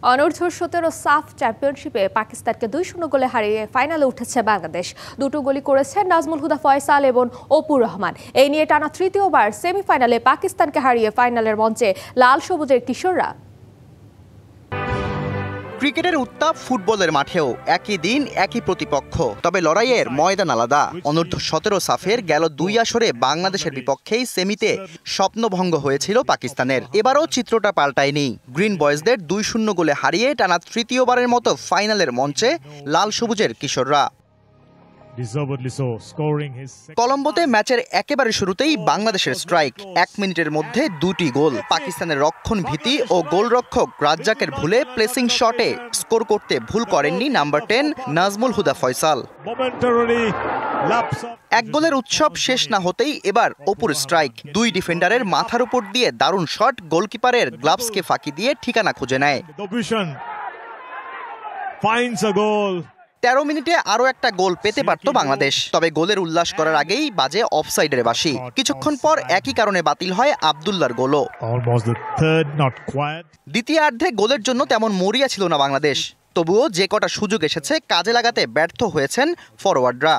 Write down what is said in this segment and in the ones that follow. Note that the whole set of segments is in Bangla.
অনূর্ধ্ব-17 সাফ চ্যাম্পিয়নশিপে পাকিস্তানকে 2-0 গোলে হারিয়ে ফাইনালে উঠেছে বাংলাদেশ। দুটো গোলই করেছেন নাজমুল হুদা ফয়সাল এবং অপুর রহমান। এই নিয়ে টানা তৃতীয়বার সেমিফাইনালে পাকিস্তানকে হারিয়ে ফাইনালের মঞ্চে লাল সবুজের কিশোররা। ক্রিকেটের উত্তাপ ফুটবলের মাঠেও একই দিন একই প্রতিপক্ষ, তবে লড়াইয়ের ময়দান আলাদা। অনূর্ধ্ব-17 সাফের গেল 2 আসরে বাংলাদেশের বিপক্ষেই সেমিতে স্বপ্নভঙ্গ হয়েছিল পাকিস্তানের। এবারও চিত্রটা পাল্টায়নি। গ্রিন বয়েজদের 2-0 গোলে হারিয়ে টানা তৃতীয়বারের মতো ফাইনালের মঞ্চে লাল সবুজের কিশোররা। কলম্বোতে ম্যাচের একেবারে শুরুতেই বাংলাদেশের স্ট্রাইক, 1 মিনিটের মধ্যে 2টি গোল। পাকিস্তানের রক্ষণ ভীতি ও গোলরক্ষক রাজ্জাকের ভুলে প্লেসিং শটে স্কোর করতে ভুল করেননি নাম্বার 10 নাজমুল হুদা ফয়সাল। 1 গোলের উৎসব শেষ না হতেই এবার অপুর স্ট্রাইক, 2 ডিফেন্ডারের মাথার উপর দিয়ে দারুণ শট গোলকিপারের গ্লাভসকে ফাঁকি দিয়ে ঠিকানা খুঁজে নেয়। 13 মিনিটে আরও একটা গোল পেতে পারত বাংলাদেশ, তবে গোলের উল্লাস করার আগেই বাজে অফসাইডের বাঁশি। কিছুক্ষণ পর একই কারণে বাতিল হয় আব্দুল্লাহর গোলও। দ্বিতীয়ার্ধে গোলের জন্য তেমন মরিয়া ছিল না বাংলাদেশ, তবুও যে কটা সুযোগ এসেছে কাজে লাগাতে ব্যর্থ হয়েছেন ফরওয়ার্ডরা।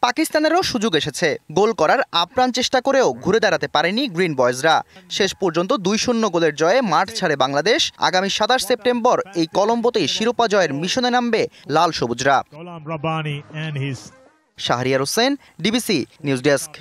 পাকিস্তানেরও সুযোগ এসেছে, গোল করার আপ্রাণ চেষ্টা করেও ঘুরে দাঁড়াতে পারেনি গ্রিন বয়েজরা। শেষ পর্যন্ত 2-0 গোলের জয়ে মাঠ ছাড়ে বাংলাদেশ। আগামী 27 সেপ্টেম্বর এই কলম্বোতেই শিরোপা জয়ের মিশনে নামবে লাল সবুজরা। Shahriar Hossain, DBC news desk.